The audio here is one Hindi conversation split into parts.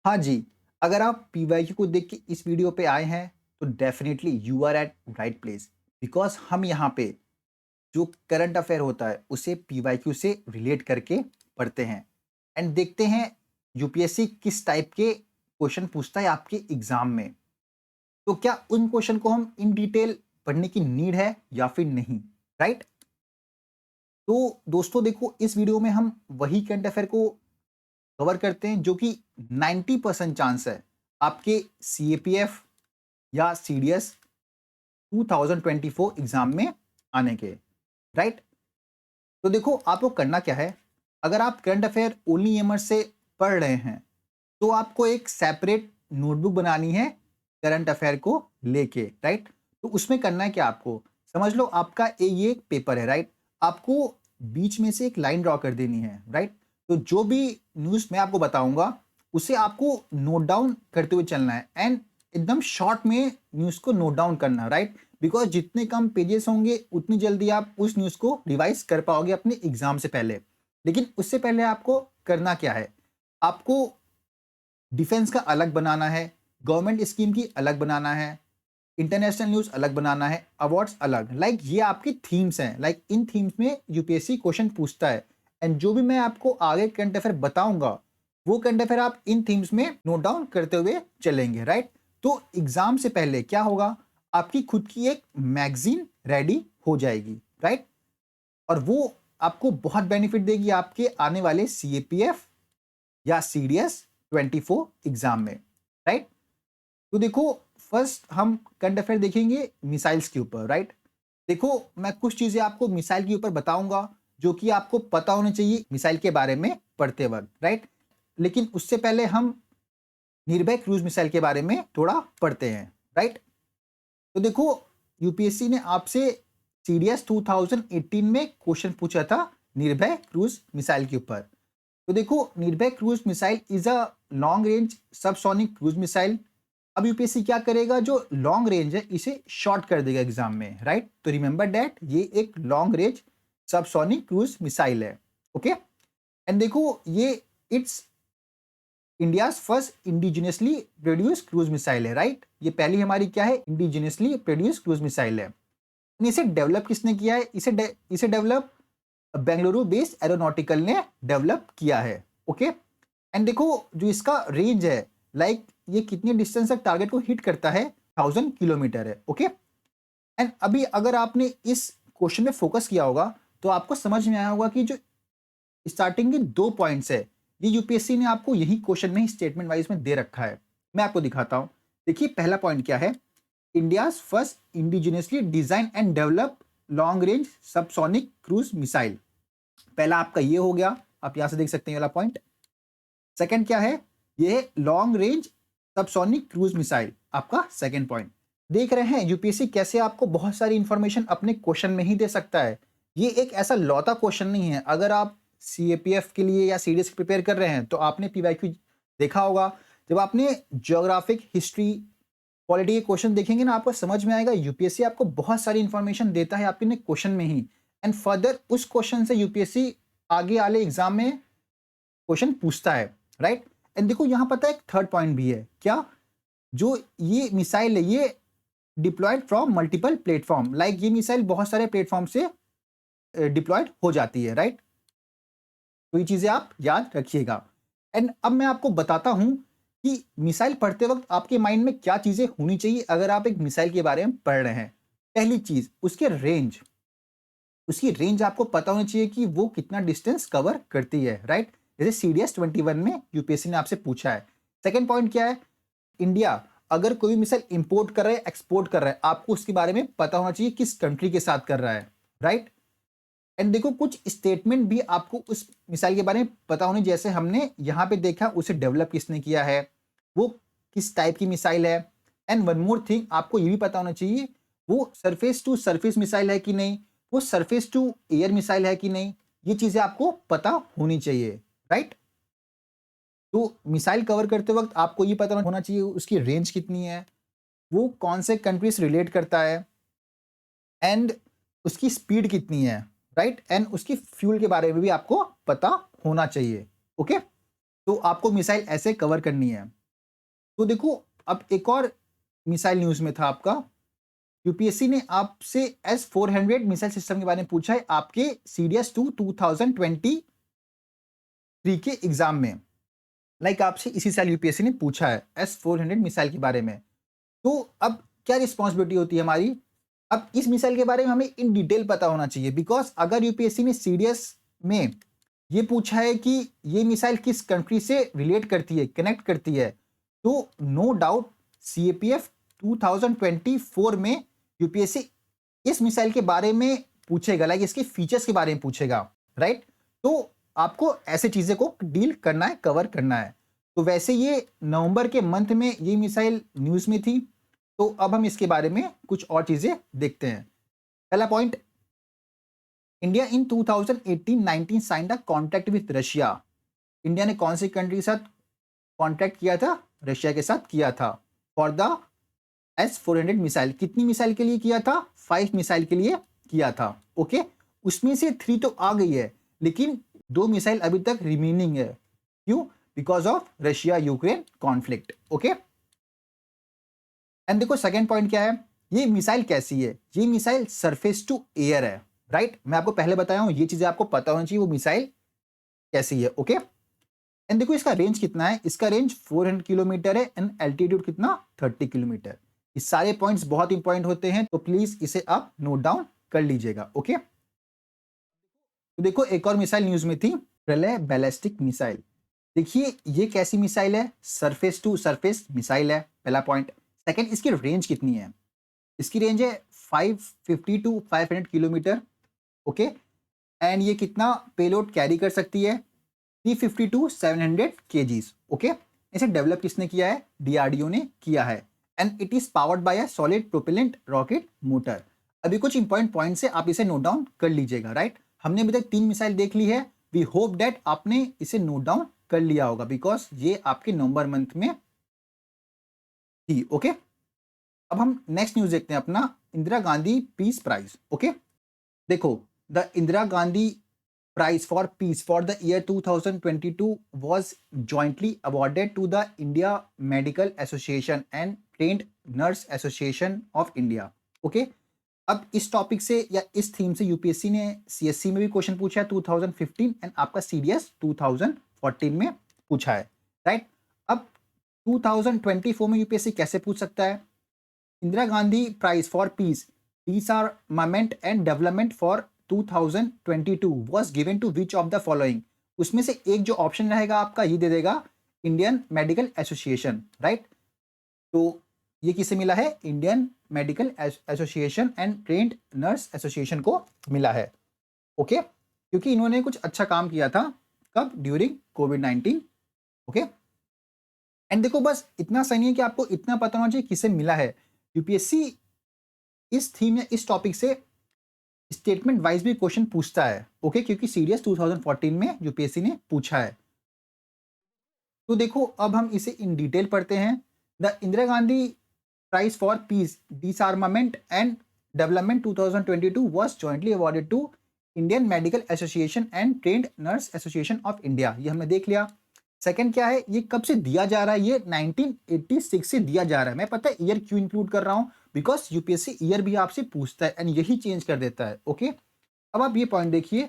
हाँ जी, अगर आप पीवाईक्यू को देख के इस वीडियो पे आए हैं, तो definitely you are at right place because हम यहाँ पे जो करंट अफ़ेयर होता है, उसे पीवाईक्यू से रिलेट करके पढ़ते हैं एंड देखते हैं यूपीएससी किस टाइप के क्वेश्चन पूछता है आपके एग्ज़ाम में। तो क्या उन क्वेश्चन को हम इन डिटेल पढ़ने की नीड है या फिर नहीं, राइट? तो दोस्तों देखो, इस वीडियो में हम वही करंट अफ़ेयर को कवर करते हैं जो कि 90% चांस है आपके सीएपीएफ या सीडीएस 2024 एग्जाम में आने के, राइट? तो देखो, आपको करना क्या है। अगर आप करंट अफेयर ओनली एमर से पढ़ रहे हैं, तो आपको एक सेपरेट नोटबुक बनानी है करंट अफेयर को लेके, राइट? तो उसमें करना है क्या आपको, समझ लो आपका ये एक पेपर है, राइट? आपको बीच में से एक लाइन ड्रॉ कर देनी है, राइट? तो जो भी न्यूज़ मैं आपको बताऊंगा, उसे आपको नोट डाउन करते हुए चलना है एंड एकदम शॉर्ट में न्यूज़ को नोट डाउन करना, राइट? बिकॉज जितने कम पेजेस होंगे, उतनी जल्दी आप उस न्यूज़ को रिवाइज कर पाओगे अपने एग्जाम से पहले। लेकिन उससे पहले आपको करना क्या है, आपको डिफेंस का अलग बनाना है, गवर्नमेंट स्कीम की अलग बनाना है, इंटरनेशनल न्यूज़ अलग बनाना है, अवार्ड्स अलग। लाइक ये आपकी थीम्स हैं, लाइक इन थीम्स में यूपीएससी क्वेश्चन पूछता है एंड जो भी मैं आपको आगे करंट अफेयर बताऊंगा, वो करंट अफेयर आप इन थीम्स में नोट डाउन करते हुए चलेंगे, राइट? तो एग्जाम से पहले क्या होगा, आपकी खुद की एक मैगजीन रेडी हो जाएगी, राइट? और वो आपको बहुत बेनिफिट देगी आपके आने वाले सीएपीएफ या सीडीएस 24 एग्जाम में, राइट? तो देखो, फर्स्ट हम करंट अफेयर देखेंगे मिसाइल्स के ऊपर, राइट? देखो, मैं कुछ चीजें आपको मिसाइल के ऊपर बताऊंगा जो कि आपको पता होनी चाहिए मिसाइल के बारे में पढ़ते वक्त, राइट? लेकिन उससे पहले हम निर्भय क्रूज मिसाइल के बारे में थोड़ा पढ़ते हैं, राइट? तो देखो, यूपीएससी ने आपसे सीडीएस 2018 में क्वेश्चन पूछा था निर्भय क्रूज मिसाइल के ऊपर। तो देखो, निर्भय cruise missile is a long range subsonic cruise missile. अब यूपीएससी क्या करेगा, जो लॉन्ग रेंज है इसे शॉर्ट कर देगा एग्जाम में, राइट? तो रिमेंबर दैट ये एक long range subsonic cruise missile है, ओके? एंड देखो, ये it's India first indigenously produce cruise missile है, राइट? ये पहली हमारी क्या है, इंडिजिनियसली प्रोड्यूस क्रूज मिसाइल है। इसे डेवलप किसने किया है, इसे डेवलप बेंगलुरु बेस्ड एरोनॉटिकल ने डेवलप किया है, ओके? एंड देखो, जो इसका रेंज है, लाइक ये कितने डिस्टेंस तक टारगेट को हिट करता है, 1000 किलोमीटर है, ओके? एंड अभी अगर आपने इस क्वेश्चन में फोकस किया होगा, तो आपको समझ में आया होगा कि जो स्टार्टिंग के 2 पॉइंट्स है, ये यूपीएससी ने आपको यही क्वेश्चन में स्टेटमेंट वाइज में दे रखा है। मैं आपको दिखाता हूं। देखिए, पहला पॉइंट क्या है, India first indigenously design and develop long range subsonic cruise missile. पहला आपका ये हो गया, आप यहां से देख सकते हैं वाला पॉइंट। सेकंड क्या है, ये long range subsonic cruise missile, आपका सेकंड पॉइंट। देख रहे हैं यूपीएससी कैसे आपको बहुत सारी इंफॉर्मेशन अपने क्वेश्चन में ही दे सकता है। ये एक ऐसा लौता क्वेश्चन नहीं है। अगर आप सीएपीएफ के लिए या सीडीएस प्रिपेयर कर रहे हैं, तो आपने पीवाईक्यू देखा होगा। जब आपने ज्योग्राफिक, हिस्ट्री, पॉलिटी के क्वेश्चन देखेंगे ना, आपको समझ में आएगा यूपीएससी आपको बहुत सारी इंफॉर्मेशन देता है आपके क्वेश्चन में ही। एंड फर्दर उस क्वेश्चन से यूपीएससी आगे वाले एग्जाम में क्वेश्चन पूछता है, राइट? एंड देखो, यहां पता है एक थर्ड पॉइंट भी है क्या, जो ये मिसाइल है, ये deployed from multiple platform. Like ये मिसाइल बहुत सारे प्लेटफॉर्म से डिप्लॉयड हो जाती है, राइट? तो ये चीजें आप याद रखिएगा। एंड अब मैं आपको बताता हूं कि मिसाइल पढ़ते वक्त आपके माइंड में क्या चीजें होनी चाहिए अगर आप एक मिसाइल के बारे में पढ़ रहे हैं। पहली चीज, उसके रेंज, उसकी रेंज आपको पता होनी चाहिए कि वो कितना डिस्टेंस कवर करती है, राइट? जैसे सीडीएस 21 में यूपीएससी ने आपसे पूछा है। सेकेंड पॉइंट क्या है, इंडिया अगर कोई मिसाइल इंपोर्ट कर रहा है, एक्सपोर्ट कर रहा है, आपको उसके बारे में पता होना चाहिए किस कंट्री के साथ कर रहा है, राइट? एंड देखो, कुछ स्टेटमेंट भी आपको उस मिसाइल के बारे में पता होने, जैसे हमने यहाँ पे देखा उसे डेवलप किसने किया है, वो किस टाइप की मिसाइल है। एंड वन मोर थिंग, आपको ये भी पता होना चाहिए वो सरफेस टू सरफेस मिसाइल है कि नहीं, वो सरफेस टू एयर मिसाइल है कि नहीं। ये चीजें आपको पता होनी चाहिए, राइट? तो मिसाइल कवर करते वक्त आपको ये पता होना चाहिए उसकी रेंज कितनी है, वो कौन से कंट्री से रिलेट करता है, एंड उसकी स्पीड कितनी है, राइट? एंड उसकी फ्यूल के बारे में भी आपको पता होना चाहिए, ओके? तो आपको मिसाइल ऐसे कवर करनी है। तो देखो अब एक और मिसाइल न्यूज़ में था आपका, यूपीएससी ने आपसे S-400 मिसाइल सिस्टम के बारे में पूछा है आपके सीडीएस 2023 के एग्जाम में। आपसे इसी साल यूपीएससी ने पूछा है S-400 मिसाइल के बारे में। तो अब क्या रिस्पॉन्सिबिलिटी होती है हमारी, अब इस मिसाइल के बारे में हमें इन डिटेल पता होना चाहिए, बिकॉज अगर यूपीएससी ने सीडीएस में ये पूछा है कि ये मिसाइल किस कंट्री से रिलेट करती है, कनेक्ट करती है, तो नो डाउट सीएपीएफ 2024 में यूपीएससी इस मिसाइल के बारे में पूछेगा, इसके फीचर्स के बारे में पूछेगा, राइट। तो आपको ऐसे चीजें को डील करना है, कवर करना है। तो वैसे ये नवंबर के मंथ में ये मिसाइल न्यूज में थी, तो अब हम इसके बारे में कुछ और चीजें देखते हैं। पहला point, India in 2018-19 signed a contract with Russia. India ने कौन सी कंट्री के साथ कॉन्ट्रैक्ट किया था, रशिया के साथ किया था, फॉर द S-400 मिसाइल। कितनी मिसाइल के लिए किया था, 5 मिसाइल के लिए किया था, ओके। उसमें से 3 तो आ गई है, लेकिन 2 मिसाइल अभी तक रिमेनिंग है। क्यों, because of Russia Ukraine conflict, okay. And देखो सेकेंड पॉइंट क्या है, ये मिसाइल कैसी है, ये मिसाइल सरफेस टू एयर है, राइट। मैं आपको पहले बताया हूं, ये चीजें आपको पता होनी चाहिए वो मिसाइल कैसी है, ओके। एंड देखो इसका रेंज कितना है, इसका रेंज 400 किलोमीटर है एंड एल्टीट्यूड कितना, 30 किलोमीटर। ये सारे पॉइंट्स बहुत इंपॉर्टेंट होते हैं, तो प्लीज इसे आप नोट डाउन कर लीजिएगा, ओके। तो देखो एक और मिसाइल न्यूज में थी, प्रलय बैलिस्टिक मिसाइल। देखिए ये कैसी मिसाइल है, सरफेस टू सरफेस मिसाइल है, पहला पॉइंट। सेकंड, इसकी रेंज कितनी है, इसकी रेंज है 550 टू 500 किलोमीटर, ओके। एंड ये कितना पेलोड कैरी कर सकती है, 350 टू 700 केजीज, ओके। इसे डेवलप किसने किया है, डीआरडीओ ने किया है। And it is powered by a solid propellant rocket motor. अभी कुछ इंपॉर्टेंट पॉइंट से आप इसे नोट डाउन कर लीजिएगा, राइट। हमने अभी तक 3 मिसाइल देख ली है, वी होप दैट आपने इसे नोट डाउन कर लिया होगा, बिकॉज ये आपके नवंबर मंथ में थी, ओके। अब हम नेक्स्ट न्यूज देखते हैं अपना, Indira Gandhi peace prize, okay. देखो the Indira Gandhi Prize for Peace for the year 2022 was jointly awarded to the India Medical Association and Trained Nurse Association of India. Okay? अब इस टॉपिक से या इस थीम से यूपीएससी ने सीएससी में भी क्वेश्चन पूछा है 2015 एंड आपका सीडीएस 2014 में पूछा है, राइट। अब 2024 में यूपीएससी कैसे पूछ सकता है, Indira Gandhi prize for peace, peace armament and development for 2022 was given to which of the following। उसमें से एक जो ऑप्शन रहेगा आपका ये दे देगा इंडियन मेडिकल एसोसिएशन, राइट। तो ये किसे मिला है, Indian Medical Association and Trained Nurse association को मिला है, ओके। क्योंकि इन्होंने कुछ अच्छा काम किया था, कब, ड्यूरिंग कोविड-19, ओके। एंड देखो बस इतना सही नहीं है कि आपको इतना पता होना चाहिए किसे मिला है, यूपीएससी इस थीम या इस टॉपिक से स्टेटमेंट वाइज भी क्वेश्चन पूछता है, ओके। क्योंकि सीडीएस 2014 में यूपीएससी ने पूछा है। तो देखो अब हम इसे इन डिटेल पढ़ते हैं। The Indira Gandhi prize for peace, disarmament and development 2022 was jointly awarded to Indian Medical Association and Trained Nurse Association of India. ये हमने देख लिया। सेकंड क्या है, ये कब से दिया जा रहा है, ये 1986 से दिया जा रहा है। मैं पता है ईयर क्यों इंक्लूड कर रहा हूं, बिकॉज यूपीएससी ईयर भी आपसे पूछता है एंड यही चेंज कर देता है, ओके। अब आप ये पॉइंट देखिए,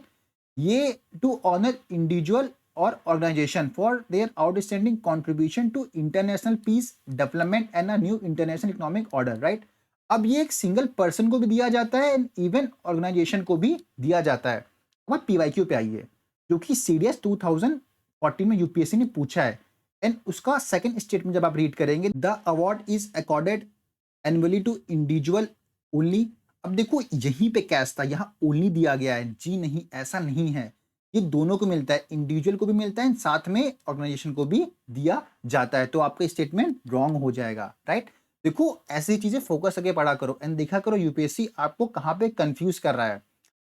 ये टू ऑनर इंडिविजुअल और organisation for their outstanding contribution to international peace development and a new international economic order, right. अब ये एक सिंगल पर्सन को भी दिया जाता है एंड इवन ऑर्गेनाइजेशन को भी दिया जाता है। अब पीवाईक्यू पे आइए, जो कि सीडीएस 2014 में यूपीएससी ने पूछा है एंड उसका सेकंड स्टेटमेंट जब आप रीड करेंगे, the award is accorded annually to individual only. अब देखो यहीं पे कैच था, यहाँ ओनली दिया गया है, जी नहीं, ऐसा नहीं है, ये दोनों को मिलता है, इंडिविजुअल को भी मिलता है साथ में ऑर्गेनाइजेशन को भी दिया जाता है। तो आपका स्टेटमेंट रॉन्ग हो जाएगा, राइट। देखो ऐसी चीजें फोकस करके पढ़ा करो एंड देखा करो यूपीएससी आपको कहाँ पे कंफ्यूज कर रहा है।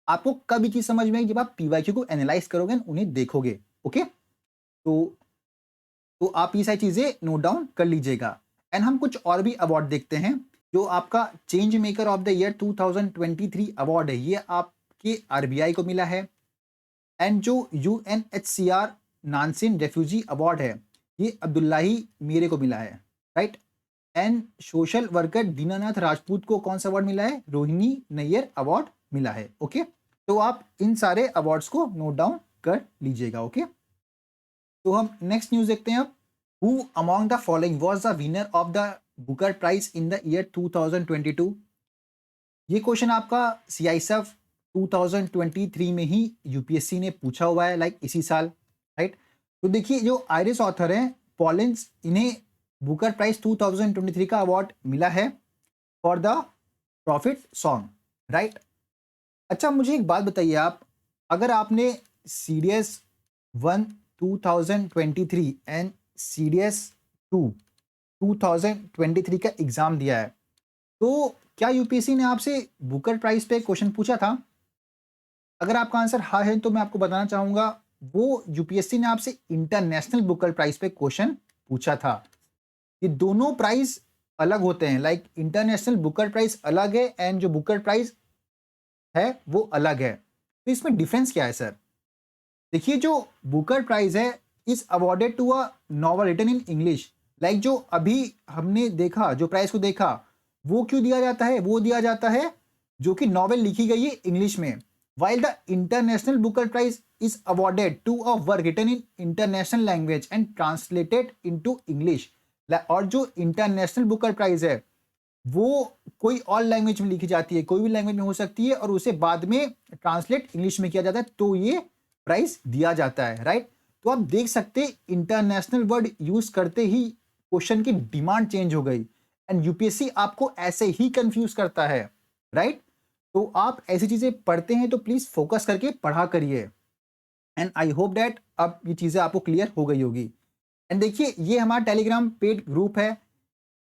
आपको कब ये चीज समझ में आएगी, जब आप पीवाईक्यू को एनालाइज करोगे, उन्हें देखोगे, ओके। तो आप ये सारी चीजें नोट डाउन कर लीजिएगा। एंड हम कुछ और भी अवार्ड देखते हैं, जो आपका change maker of the year 2023 award है, ये आपके आरबीआई को मिला है। एंड जो यूएनएचसीआर नानसेन रेफ्यूजी अवार्ड है, ये अब्दुल्लाही मीरे को मिला है, right. And social worker Dinanath Rajput को कौन सा अवार्ड मिला है? रोहिणी नैयर अवार्ड मिला है। ओके, तो आप इन सारे अवार्ड्स को नोट डाउन कर लीजिएगा। ओके, तो हम नेक्स्ट न्यूज देखते हैं अब। Who among the following was the winner of the Booker prize in the year 2022? ये क्वेश्चन आपका CISF 2023 में ही यूपीएससी ने पूछा हुआ है, लाइक इसी साल, राइट। तो देखिए, जो आयरिश ऑथर हैं पॉलिंस, इन्हें बुकर प्राइज 2023 का अवार्ड मिला है for the profit song, right. अच्छा, मुझे एक बात बताइए आप, अगर आपने CDS 1 2023 एंड CDS 2 2023 का एग्जाम दिया है, तो क्या यूपीएससी ने आपसे बुकर प्राइज पे क्वेश्चन पूछा था? अगर आपका आंसर हाँ है तो मैं आपको बताना चाहूंगा, वो यूपीएससी ने आपसे इंटरनेशनल बुकर प्राइज पे क्वेश्चन पूछा था। ये दोनों प्राइज अलग होते हैं, लाइक इंटरनेशनल बुकर प्राइज अलग है एंड जो बुकर प्राइज है वो अलग है। तो इसमें डिफरेंस क्या है सर? देखिए, जो बुकर प्राइज है is awarded to a novel written in English, like जो अभी हमने देखा, जो प्राइज को देखा, वो क्यों दिया जाता है? वो दिया जाता है जो कि नॉवेल लिखी गई है इंग्लिश में, while the International Booker Prize is awarded to a work written in international language and translated into English. और जो इंटरनेशनल बुकर प्राइज है वो कोई और लैंग्वेज में लिखी जाती है, कोई भी लैंग्वेज में हो सकती है, और उसे बाद में ट्रांसलेट इंग्लिश में किया जाता है, तो ये प्राइज दिया जाता है, राइट। तो आप देख सकते इंटरनेशनल वर्ड यूज करते ही क्वेश्चन की डिमांड चेंज हो गई, एंड यूपीएससी आपको ऐसे ही कंफ्यूज करता है, राइट। तो आप ऐसी चीजें पढ़ते हैं तो प्लीज फोकस करके पढ़ा करिए, एंड आई होप दैट अब ये चीजें आपको क्लियर हो गई होगी। एंड देखिए, ये हमारा टेलीग्राम पेड ग्रुप है।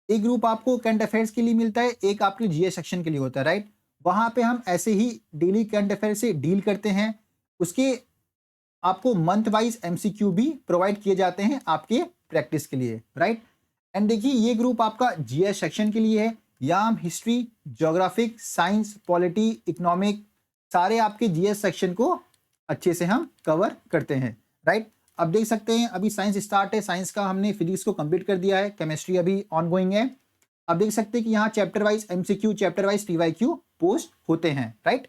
एक ग्रुप आपको करंट अफेयर्स के लिए मिलता है, एक आपके जीएस सेक्शन के लिए होता है, राइट। वहां पे हम ऐसे ही डेली करंट अफेयर से डील करते हैं, उसके आपको मंथ वाइज MCQ भी प्रोवाइड किए जाते हैं आपके प्रैक्टिस के लिए, राइट। एंड देखिए, ये ग्रुप आपका जीएस सेक्शन के लिए है, यहाँ हम history, geographic, science, polity, economic, सारे आपके जीएस सेक्शन को अच्छे से हम कवर करते हैं, राइट। अब देख सकते हैं अभी साइंस स्टार्ट है, साइंस का हमने फिजिक्स को कंप्लीट कर दिया है, केमिस्ट्री अभी ऑन गोइंग है। अब देख सकते हैं कि यहाँ chapter wise MCQ, chapter wise PYQ post होते हैं, राइट।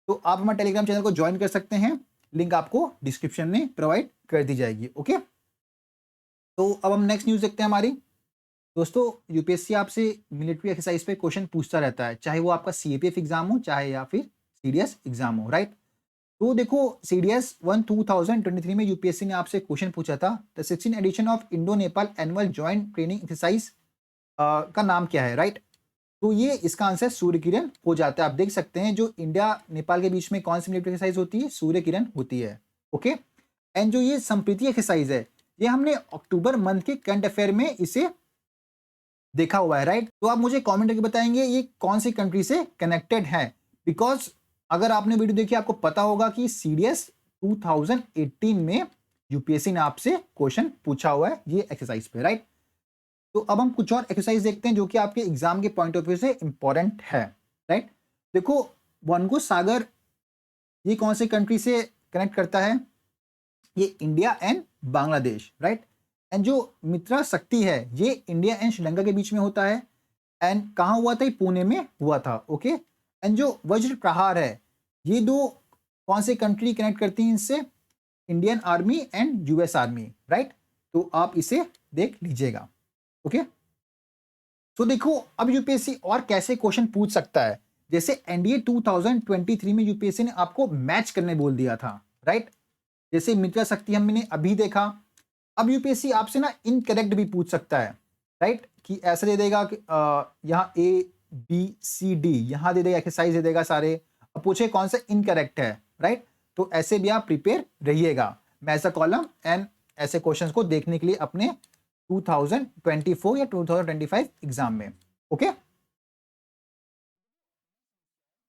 तो आप हमारे टेलीग्राम चैनल को ज्वाइन कर सकते हैं, लिंक आपको डिस्क्रिप्शन में प्रोवाइड कर दी जाएगी। ओके, तो अब हम नेक्स्ट न्यूज देखते हैं हमारी। दोस्तों, यूपीएससी आपसे मिलिट्री एक्सरसाइज पे क्वेश्चन पूछता रहता है, चाहे वो आपका CAPF एग्जाम हो, चाहे या फिर CDS एग्जाम हो, राइट। तो देखो, CDS 1 2023 में यूपीएससी ने आपसे क्वेश्चन पूछा था, the 16th edition of Indo Nepal annual joint training exercise का नाम क्या है, राइट। तो ये इसका आंसर सूर्य किरण हो जाता है। आप देख सकते हैं जो इंडिया नेपाल के बीच में कौन सी मिलिट्री एक्सरसाइज होती है? सूर्य किरण होती है। ओके, एंड जो ये संप्रीति एक्सरसाइज है, ये हमने अक्टूबर मंथ के करंट अफेयर में इसे देखा हुआ है, राइट। तो आप मुझे कमेंट करके बताएंगे ये कौन सी कंट्री से कनेक्टेड है, बिकॉज अगर आपने वीडियो देखी आपको पता होगा कि CDS 2018 में यूपीएससी ने आपसे क्वेश्चन पूछा हुआ है ये एक्सरसाइज पे, राइट। तो अब हम कुछ और एक्सरसाइज देखते हैं जो कि आपके एग्जाम के पॉइंट ऑफ व्यू से इंपॉर्टेंट है, राइट। देखो, वनगो सागर ये कौन से कंट्री से कनेक्ट करता है? ये India and Bangladesh, right. And जो मित्रा शक्ति है ये इंडिया एंड श्रीलंका के बीच में होता है, एंड कहाँ हुआ था? ये पुणे में हुआ था। ओके, एंड जो वज्र प्रहार है ये दो कौन से कंट्री कनेक्ट करती हैं इससे? Indian army and US army, right. तो आप इसे देख लीजिएगा। ओके, तो देखो, अब यूपीएससी और कैसे क्वेश्चन पूछ सकता है, जैसे NDA 2023 में यूपीएससी ने आपको मैच करने बोल दिया था, राइट। जैसे मित्रा शक्ति हमने अभी देखा, अब यूपीएससी आपसे ना इनकरेक्ट भी पूछ सकता है, राइट, कि ऐसा दे देगा कि यहाँ ABCD यहाँ दे देगा, एक्सरसाइज दे देगा सारे, अब पूछे कौन सा इनकरेक्ट है, राइट। तो ऐसे भी आप प्रिपेयर रहिएगा। मैं ऐसा कॉलम एंड ऐसे क्वेश्चंस को देखने के लिए अपने 2024 या 2025 एग्जाम में। ओके,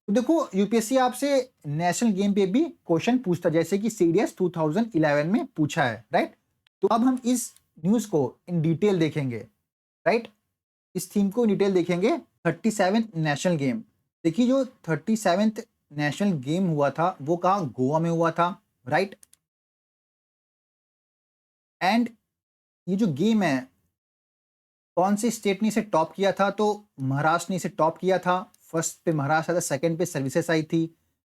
तो देखो, यूपीएससी आपसे नेशनल गेम पे भी क्वेश्चन पूछता है, जैसे कि CDS 2011 में पूछा है, राइट। तो अब हम इस न्यूज को इन डिटेल देखेंगे, राइट। इस थीम को इन डिटेल देखेंगे। 37th नेशनल गेम, देखिए जो 37th नेशनल गेम हुआ था वो कहाँ? गोवा में हुआ था, राइट। एंड ये जो गेम है, कौन से स्टेट ने इसे टॉप किया था? तो महाराष्ट्र ने इसे टॉप किया था। फर्स्ट पे महाराष्ट्र आया था, सेकंड पे सर्विसेज आई थी,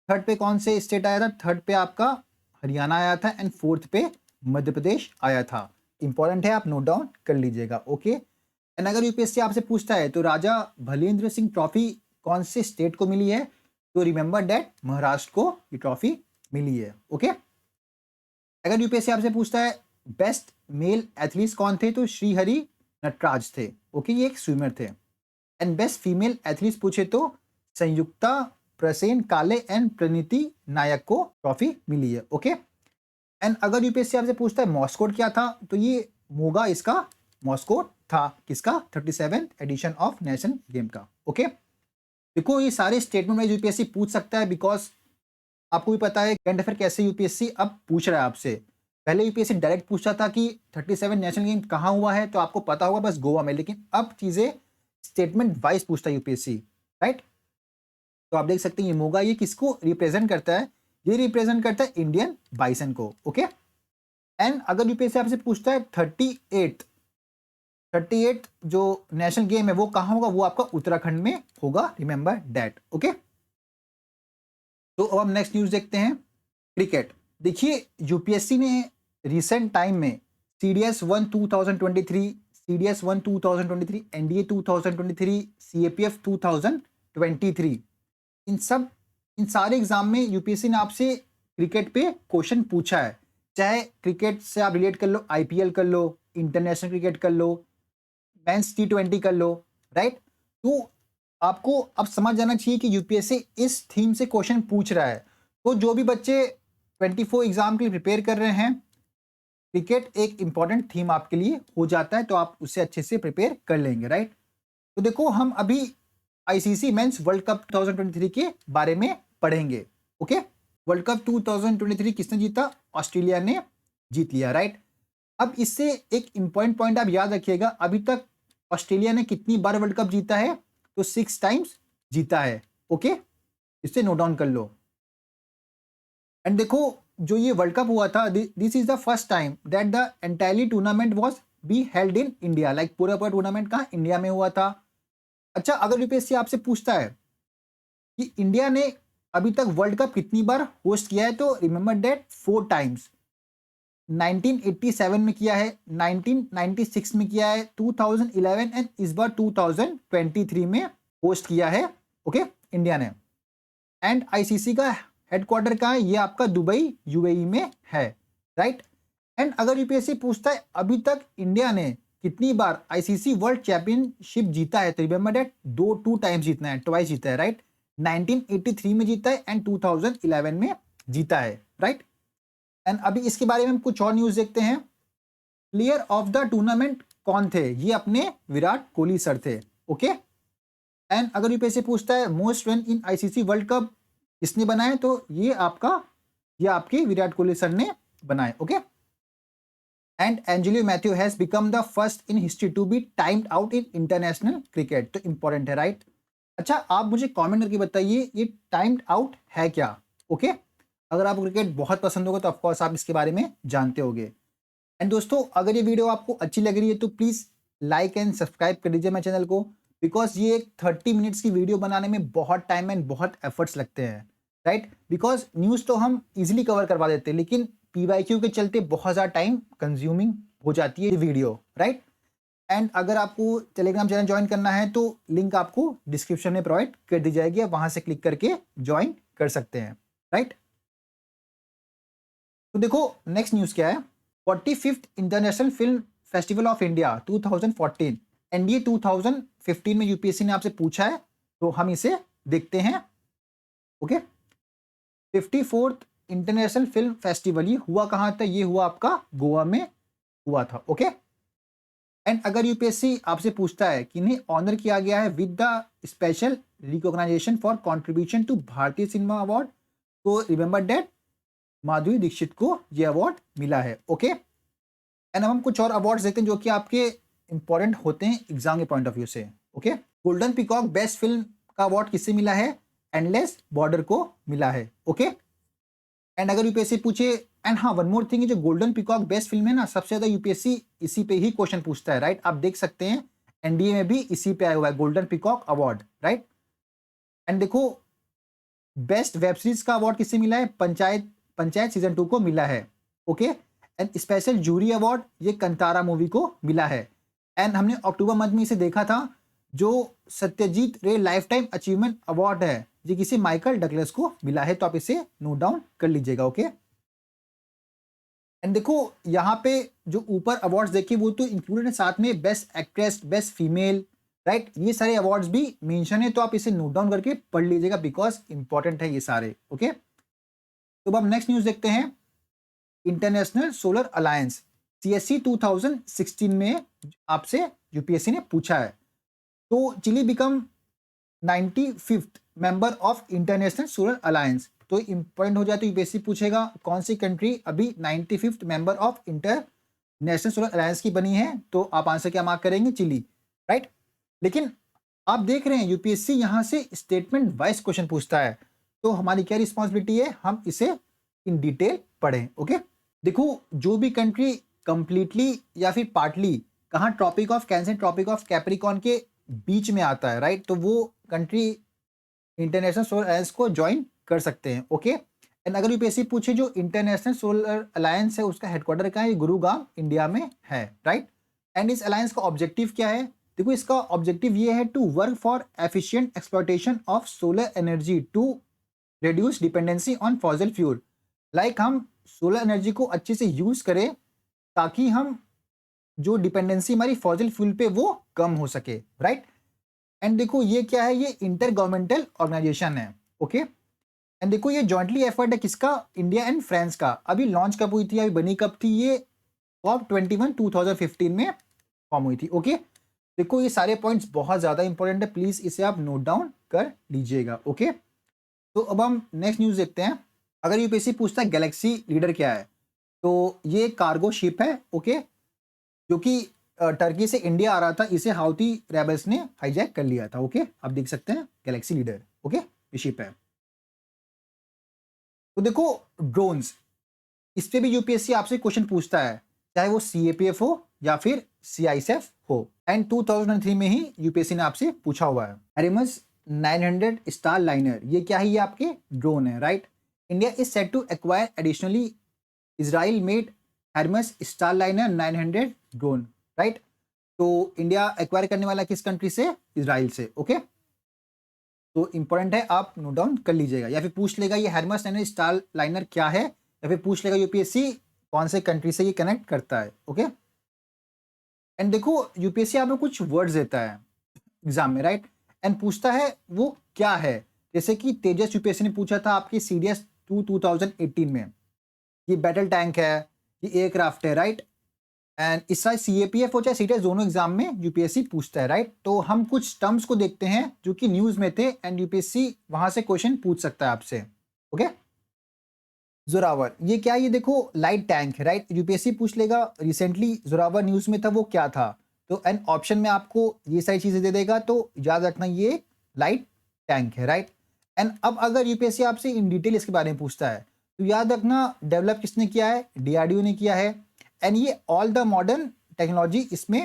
थर्ड पे कौन से स्टेट आया था? थर्ड पे आपका हरियाणा आया था, एंड फोर्थ पे मध्य प्रदेश आया था। इंपॉर्टेंट है, आप नोट डाउन कर लीजिएगा, ओके। एंड अगर यूपीएससी आपसे पूछता है तो राजा भलेंद्र सिंह ट्रॉफी कौन से स्टेट को मिली है? तो रिमेंबर दैट महाराष्ट्र को ये ट्रॉफी मिली है, ओके। अगर यूपीएससी आपसे पूछता है बेस्ट मेल एथलीट्स कौन थे? तो श्रीहरि नटराज थे, ओके, ये एक स्विमर थे। एंड बेस्ट फीमेल एथलीट्स पूछे तो संयुक्ता प्रसेन काले एंड प्रणीति नायक को ट्रॉफी मिली है, ओके। एंड अगर यूपीएससी आपसे पूछता है मॉस्कोट क्या था? तो ये मोगा इसका मॉस्कोट था, किसका? 37 एडिशन ऑफ नेशनल गेम का, ओके। देखो ये सारे स्टेटमेंट वाइज यूपीएससी पूछ सकता है, बिकॉज आपको भी पता है करंट अफेयर कैसे यूपीएससी अब पूछ रहा है आपसे। पहले यूपीएससी डायरेक्ट पूछता था कि 37 नेशनल गेम कहाँ हुआ है, तो आपको पता होगा बस गोवा में, लेकिन अब चीजें स्टेटमेंट वाइज पूछता है यूपीएससी, राइट। तो आप देख सकते हैं ये मोगा ये किसको रिप्रेजेंट करता है? ये रिप्रेजेंट करता है इंडियन बाइसन को, ओके। एंड अगर यूपीएससी आपसे पूछता है 38 जो नेशनल गेम है वो कहाँ होगा? वो आपका उत्तराखंड में होगा, रिमेंबर दैट, ओके। तो अब हम नेक्स्ट न्यूज देखते हैं, क्रिकेट। देखिए यूपीएससी ने रिसेंट टाइम में सीडीएस 1 2023, सीडीएस 1 2023, एनडीए 2023, सीएपीएफ 2023, इन सारे एग्जाम में यूपीएससी ने आपसे क्रिकेट पे क्वेश्चन पूछा है। चाहे क्रिकेट से आप रिलेट कर लो, आईपीएल कर लो, इंटरनेशनल क्रिकेट कर लो, मेंस T20 कर लो, राइट। तो आपको अब समझ जाना चाहिए कि यूपीएससी इस थीम से क्वेश्चन पूछ रहा है। तो जो भी बच्चे 24 एग्जाम के लिए प्रिपेयर कर रहे हैं, क्रिकेट एक इंपॉर्टेंट थीम आपके लिए हो जाता है, तो आप उससे अच्छे से प्रिपेयर कर लेंगे, राइट। तो देखो हम अभी आईसीसी मेंस वर्ल्ड कप 2023 के बारे में पढ़ेंगे, ओके। वर्ल्ड कप 2023 किसने जीता? ऑस्ट्रेलिया ने जीत लिया, राइट। अब इससे एक इंपॉर्टेंट पॉइंट आप याद रखिएगा, अभी तक ऑस्ट्रेलिया ने कितनी बार वर्ल्ड कप जीता है? तो 6 टाइम्स जीता है, ओके। इससे नोट डाउन कर लो। एंड देखो जो ये वर्ल्ड कप हुआ था, this is the first time that the entirely tournament was be held in India, like पूरा टूर्नामेंट कहाँ? इंडिया में हुआ था। अच्छा, अगर यूपीएससी आपसे पूछता है कि इंडिया ने अभी तक वर्ल्ड कप कितनी बार होस्ट किया है, तो रिमेंबर दैट 4 टाइम्स। 1987 में किया है, 1996 में किया है, 2011 एंड इस बार 2023 में होस्ट किया है, ओके, इंडिया ने। एंड आईसीसी का हेडक्वार्टर कहाँ है? ये आपका दुबई यूएई में है, राइट। एंड अगर यूपीएससी पूछता है अभी तक इंडिया ने कितनी बार आईसीसी वर्ल्ड चैंपियनशिप जीता है, तो रिमेंबर दैट 2 टाइम्स जीतना है, ट्वाइस जीता है, राइट। 1983 में जीता है एंड 2011 में जीता है, राइट। एंड अभी इसके बारे में हम कुछ और न्यूज देखते हैं। प्लेयर ऑफ द टूर्नामेंट कौन थे? ये अपने विराट कोहली सर थे, ओके। एंड अगर यूपीएससी पूछता है most run in ICC world cup किसने बनाए, तो ये आपके विराट कोहली सर ने बनाए, okay. And Angelo Mathews has become the first in history to be timed out in international cricket, तो इंपॉर्टेंट है, राइट। अच्छा, आप मुझे कमेंट करके बताइए ये टाइम्ड आउट है क्या, ओके। अगर आपको क्रिकेट बहुत पसंद होगा तो ऑफकोर्स आप इसके बारे में जानते होंगे। एंड दोस्तों, अगर ये वीडियो आपको अच्छी लग रही है तो प्लीज़ लाइक एंड सब्सक्राइब कर दीजिए मेरे चैनल को, बिकॉज ये एक 30 मिनट्स की वीडियो बनाने में बहुत टाइम एंड बहुत एफर्ट्स लगते हैं, राइट। बिकॉज न्यूज़ तो हम इजीली कवर करवा देते हैं, लेकिन पीवाईक्यू के चलते बहुत ज़्यादा टाइम कंज्यूमिंग हो जाती है ये वीडियो, राइट। एंड अगर आपको टेलीग्राम चैनल ज्वाइन करना है तो लिंक आपको डिस्क्रिप्शन में प्रोवाइड कर दी जाएगी, आप वहाँ से क्लिक करके ज्वाइन कर सकते हैं, राइट। तो देखो नेक्स्ट न्यूज़ क्या है। 45th international film festival of India 2014, NDA 2015 में यूपीएससी ने आपसे पूछा है, तो हम इसे देखते हैं, okay. 54th international film festival ये हुआ कहाँ था? ये हुआ आपका गोवा में हुआ था, ओके। एंड अगर यूपीएससी आपसे पूछता है कि इन्हें ऑनर किया गया है with the special recognition for contribution to भारतीय सिनेमा अवार्ड, तो रिमेंबर दैट माधुरी दीक्षित को यह अवार्ड मिला है, ओके। एंड हम कुछ और अवार्ड्स देखते हैं जो कि आपके इंपॉर्टेंट होते हैं एग्जाम के पॉइंट ऑफ व्यू से, okay. Golden peacock best film का अवार्ड किससे मिला है? एंडलेस बॉर्डर को मिला है, ओके। एंड अगर यूपीएससी पूछे एंड हाँ, वन मोर थिंग, जो गोल्डन पिकॉक बेस्ट फिल्म है ना, सबसे ज्यादा यूपीएससी इसी पे ही क्वेश्चन पूछता है, राइट। आप देख सकते हैं एनडीए में भी इसी पे आया हुआ है, golden peacock award, right. And देखो, बेस्ट वेब सीरीज का अवार्ड किससे मिला है? पंचायत पंचायत सीजन 2 को मिला है, okay. And special jury award ये कंतारा मूवी को मिला है। एंड हमने अक्टूबर मंथ में इसे देखा था। जो सत्यजीत रे लाइफ टाइम अचीवमेंट अवार्ड है, ये किसी माइकल डगलस को मिला है, तो आप इसे नोट डाउन कर लीजिएगा, ओके। एंड देखो, यहाँ पे जो ऊपर अवार्ड्स देखिए वो तो इंक्लूडेड है, साथ में best actress, best female, right, ये सारे अवार्ड्स भी मेंशन है, तो आप इसे नोट डाउन करके पढ़ लीजिएगा बिकॉज इंपॉर्टेंट है ये सारे, ओके। तो अब हम नेक्स्ट न्यूज देखते हैं। इंटरनेशनल सोलर अलायंस सीएससी 2016 में आपसे यूपीएससी ने पूछा है। तो Chile become 95th member of International Solar Alliance. तो इंपॉर्टेंट हो जाए तो यूपीएससी पूछेगा कौन सी कंट्री अभी 95th member of International Solar Alliance की बनी है, तो आप आंसर क्या मार्क करेंगे? Chile, right. लेकिन आप देख रहे हैं यूपीएससी यहां से स्टेटमेंट वाइज क्वेश्चन पूछता है, तो हमारी क्या रिस्पॉन्सिबिलिटी है? हम इसे इन डिटेल पढ़ें, ओके। देखो, जो भी कंट्री कंप्लीटली या फिर पार्टली कहाँ Tropic of Cancer, Tropic of Capricorn के बीच में आता है, राइट, तो वो कंट्री इंटरनेशनल सोलर अलायंस को ज्वाइन कर सकते हैं, ओके। एंड अगर यूपीएससी पूछे जो इंटरनेशनल सोलर अलायंस है उसका हेडक्वार्टर कहाँ है? गुरुग्राम इंडिया में है, राइट। एंड इस अलायंस का ऑब्जेक्टिव क्या है? देखो, इसका ऑब्जेक्टिव ये है to work for efficient exploitation of solar energy to reduce dependency on fossil fuel. Like हम सोलर एनर्जी को अच्छे से यूज करें ताकि हम जो डिपेंडेंसी हमारी फॉसिल फ्यूल पे वो कम हो सके, राइट। एंड देखो, ये क्या है? ये इंटर गवर्नमेंटल ऑर्गेनाइजेशन है, ओके। एंड देखो, ये जॉइंटली एफर्ट है किसका? इंडिया एंड फ्रांस का। अभी लॉन्च कब हुई थी, अभी बनी कब थी? ये COP21 2015 में फॉर्म हुई थी, ओके। देखो, ये सारे पॉइंट्स बहुत ज़्यादा इंपॉर्टेंट है, प्लीज़ इसे आप नोट डाउन कर लीजिएगा, ओके। तो अब हम नेक्स्ट न्यूज़ देखते हैं। अगर यूपीएससी पूछता है गैलेक्सी लीडर क्या है, तो ये कार्गो शिप है, ओके, जो कि टर्की से इंडिया आ रहा था, इसे हाउती रेबल्स ने हाईजैक कर लिया था, ओके। आप देख सकते हैं गैलेक्सी लीडर, ओके, ये शिप है। तो देखो, ड्रोन्स, इस पे भी यूपीएससी आपसे क्वेश्चन पूछता है, चाहे वो सीएपीएफ हो या फिर सीआईएसएफ हो। एंड 2003 में ही यूपीएससी ने आपसे पूछा हुआ है। एरिमस 900 स्टार लाइनर, ये क्या है? ये आपके ड्रोन है, right. India is set to acquire additionally Israel made Hermes starliner 900 drone, right. तो इंडिया एक्वायर करने वाला किस कंट्री से? इजराइल से, ओके। तो इंपॉर्टेंट है, आप नोट डाउन कर लीजिएगा। या फिर पूछ लेगा ये हेरमस 900 स्टार लाइनर क्या है, या फिर पूछ लेगा यूपीएससी कौन से कंट्री से ये कनेक्ट करता है, ओके। एंड देखो, यूपीएससी आपको कुछ वर्ड्स देता है एग्जाम में, राइट, एंड पूछता है वो क्या है। जैसे कि तेजस यूपीएससी ने पूछा था आपकी सीडीएस 2018 में, ये बैटल टैंक है, ये एयरक्राफ्ट है, राइट। एंड इस साल सीएपीएफ हो चाहे सीडीएस, दोनों एग्जाम में यूपीएससी पूछता है, राइट। तो हम कुछ टर्म्स को देखते हैं जो कि न्यूज में थे, एंड यूपीएससी वहां से क्वेश्चन पूछ सकता है आपसे, ओके। जोरावर, ये क्या है? ये देखो, लाइट टैंक है, राइट। यूपीएससी पूछ लेगा रिसेंटली जोरावर न्यूज में था, वो क्या था? तो एन ऑप्शन में आपको ये सारी चीजें दे देगा, तो याद रखना ये लाइट टैंक है, राइट। एंड अब अगर यूपीएससी आपसे इन डिटेल इसके बारे में पूछता है, तो याद रखना डेवलप किसने किया है? डीआरडीओ ने किया है। एंड ये ऑल द मॉडर्न टेक्नोलॉजी इसमें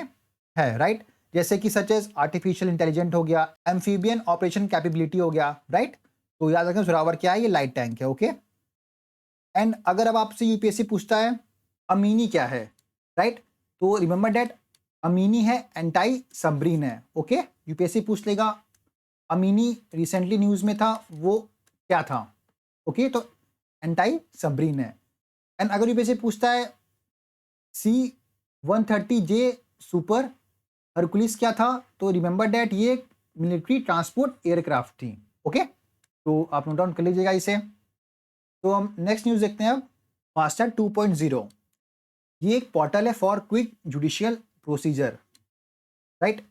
है, राइट। जैसे कि सच एज आर्टिफिशियल इंटेलिजेंट हो गया, एम्फीबियन ऑपरेशन कैपेबिलिटी हो गया, राइट। तो याद रखना जोरावर क्या है? ये लाइट टैंक है, ओके। एंड अगर अब आपसे यूपीएससी पूछता है अमीनी क्या है, राइट, तो रिमेंबर दैट अमीनी है एंटाई सबरीन है, ओके। यूपीएससी पूछ लेगा अमीनी रिसेंटली न्यूज में था, वो क्या था, ओके, तो एंटाई सबरीन है। एंड अगर यूपीएससी पूछता है C-130J सुपर हरकुलिस क्या था, तो रिमेंबर दैट ये मिलिट्री ट्रांसपोर्ट एयरक्राफ्ट थी, ओके। तो आप नोट डाउन कर लीजिएगा इसे। तो हम नेक्स्ट न्यूज़ देखते हैं अब। फास्टैग 2.0, ये एक पोर्टल है for quick judicial procedure, right.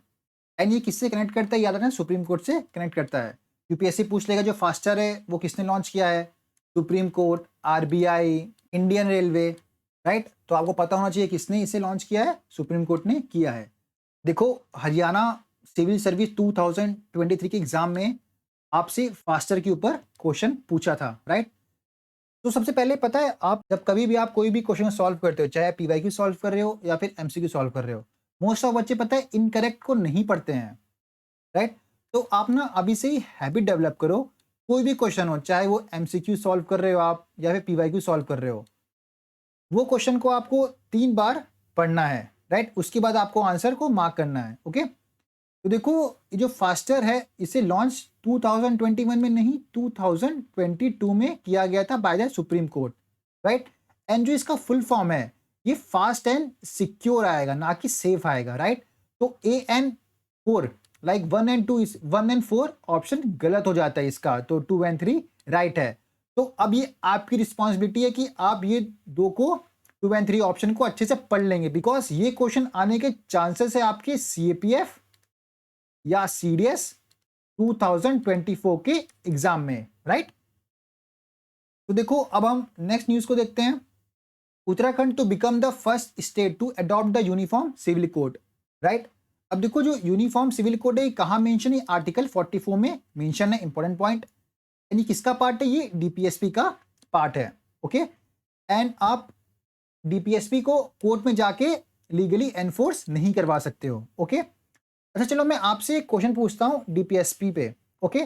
And ये किससे कनेक्ट करता है? याद रखना सुप्रीम कोर्ट से कनेक्ट करता है। यूपीएससी पूछ लेगा जो फास्टर है वो किसने लॉन्च किया है? Supreme court, RBI, Indian railway, right. तो आपको पता होना चाहिए किसने इसे लॉन्च किया है? सुप्रीम कोर्ट ने किया है। देखो, हरियाणा सिविल सर्विस 2023 के एग्जाम में आपसे फास्टर के ऊपर क्वेश्चन पूछा था, राइट। तो सबसे पहले पता है, आप जब कभी भी आप कोई भी क्वेश्चन सॉल्व करते हो, चाहे पीवाईक्यू सॉल्व कर रहे हो या फिर एमसीक्यू सॉल्व कर रहे हो, मोस्ट ऑफ बच्चे पता है इनकरेक्ट को नहीं पढ़ते हैं, राइट? तो आप ना अभी से ही हैबिट डेवलप करो, कोई भी क्वेश्चन हो, चाहे वो एमसीक्यू सॉल्व कर रहे हो आप या फिर पीवाईक्यू सॉल्व कर रहे हो, वो क्वेश्चन को आपको 3 बार पढ़ना है, राइट? उसके बाद आपको आंसर को मार्क करना है, ओके? तो देखो, ये जो फास्टर है इसे लॉन्च 2021 में नहीं 2022 में किया गया था by the supreme court, right? And जो इसका फुल फॉर्म है, ये फास्ट एंड सिक्योर आएगा, ना कि सेफ आएगा, राइट? तो AN4 like 1 and 2 1 and 4 option गलत हो जाता है इसका, तो 2 एंड 3 राइट है। तो अब ये आपकी रिस्पॉन्सिबिलिटी है कि आप ये दो को 2 एंड 3 ऑप्शन को अच्छे से पढ़ लेंगे, बिकॉज ये क्वेश्चन आने के चांसेस है आपके CAPF या CDS 2024 के एग्जाम में, राइट? तो देखो, अब हम नेक्स्ट न्यूज को देखते हैं। Uttarakhand to become the first state to adopt the uniform civil code, right? अब देखो, जो यूनिफॉर्म सिविल कोड है कहाँ मेंशन है? आर्टिकल 44 में मेंशन है, इंपॉर्टेंट पॉइंट। यानी किसका पार्ट है? ये DPSP का पार्ट है, ओके? एंड आप DPSP को कोर्ट में जाके लीगली एनफोर्स नहीं करवा सकते हो, ओके? अच्छा चलो, मैं आपसे एक क्वेश्चन पूछता हूँ DPSP पे, ओके?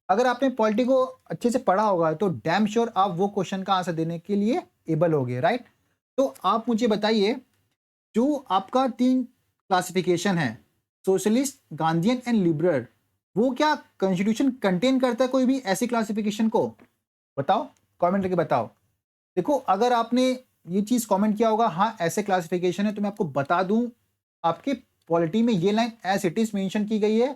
अगर आपने पॉलिटी को अच्छे से पढ़ा होगा तो डैम श्योर आप वो क्वेश्चन का आंसर देने के लिए एबल होगे, राइट? तो आप मुझे बताइए, जो आपका 3 क्लासिफिकेशन है, सोशलिस्ट, गांधीयन एंड लिबरल, वो क्या कॉन्स्टिट्यूशन कंटेन करता है कोई भी ऐसी क्लासिफिकेशन को? बताओ, कमेंट करके बताओ। देखो, अगर आपने ये चीज़ कमेंट किया होगा हाँ ऐसे क्लासिफिकेशन है, तो मैं आपको बता दूं, आपके पॉलिटी में ये line as it is mention की गई है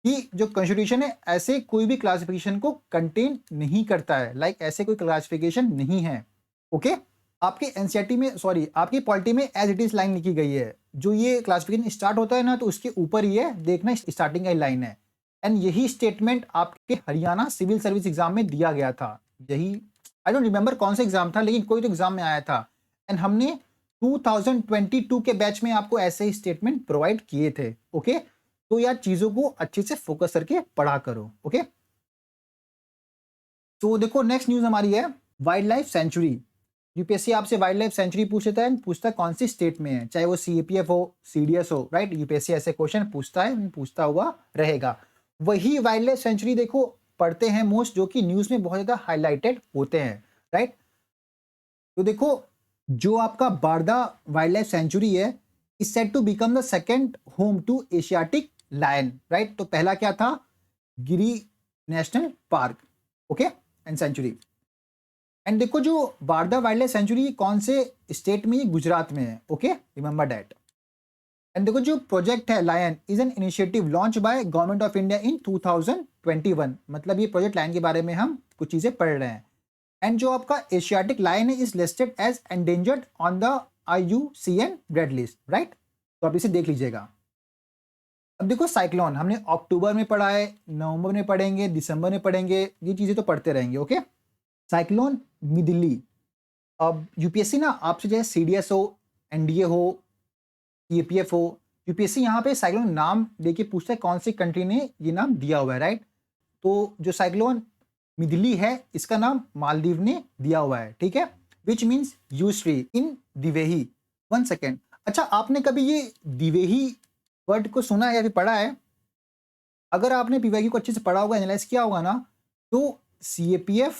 कि जो कॉन्स्टिट्यूशन है ऐसे कोई भी क्लासिफिकेशन को कंटेन नहीं करता है, लाइक ऐसे कोई क्लासिफिकेशन नहीं है, ओके? आपके एनसीईआरटी में, सॉरी, आपकी पॉलिटी में एज इट इज लाइन लिखी गई है। जो ये क्लासिफिकेशन स्टार्ट होता है ना, तो उसके ऊपर ही है, देखना स्टार्टिंग का लाइन है। एंड यही स्टेटमेंट आपके हरियाणा सिविल सर्विस एग्जाम में दिया गया था। यही, आई डोंट रिमेंबर कौन सा एग्जाम था, लेकिन कोई तो एग्जाम में आया था। एंड हमने 2022 के बैच में आपको ऐसे ही स्टेटमेंट प्रोवाइड किए थे, ओके? तो यार चीजों को अच्छे से फोकस करके पढ़ा करो, ओके? तो देखो, नेक्स्ट न्यूज हमारी है वाइल्ड लाइफ सेंचुरी। यूपीएससी आपसे वाइल्ड लाइफ सेंचुरी पूछता है, पूछता है कौन सी स्टेट में है, चाहे वो CAPF हो, CDS हो, राइट? यूपीएससी ऐसे क्वेश्चन पूछता है, पूछता हुआ रहेगा। वही वाइल्ड लाइफ सेंचुरी देखो पढ़ते हैं मोस्ट, जो कि न्यूज में बहुत ज्यादा हाईलाइटेड होते हैं, राइट? तो देखो, जो आपका बारदा वाइल्ड लाइफ सेंचुरी है is set to become the second home to Asiatic lion, right? तो पहला क्या था? Gir national park, okay, and sanctuary. And देखो, जो बारदा वाइल्ड लाइफ सेंचुरी कौन से स्टेट में? गुजरात में है, ओके, रिमेंबर दैट। एंड देखो, जो प्रोजेक्ट है Lion is an initiative launch by Government of India in 2021, मतलब ये प्रोजेक्ट लायन के बारे में हम कुछ चीजें पढ़ रहे हैं। एंड जो आपका एशियाटिक लायन है is listed as endangered on the IUCN red list, right? तो आप इसे देख लीजिएगा। अब देखो, साइक्लोन हमने अक्टूबर में पढ़ा है, नवंबर में पढ़ेंगे, दिसंबर में पढ़ेंगे, ये चीजें तो पढ़ते रहेंगे, ओके? साइक्लोन मिदिली। अब यूपीएससी ना आपसे चाहे CDS हो, NDA हो, CAPF हो, यूपीएससी यहाँ पे साइक्लोन नाम देके पूछता है कौन सी कंट्री ने ये नाम दिया हुआ है, राइट? तो जो साइक्लोन मिदिली है इसका नाम मालदीव ने दिया हुआ है, ठीक है? Which means use tree in Dhivehi. 1 second, अच्छा आपने कभी ये दिवेही वर्ड को सुना है या फिर पढ़ा है? अगर आपने पीवाईक्यू को अच्छे से पढ़ा होगा, एनालाइज किया होगा ना, तो CAPF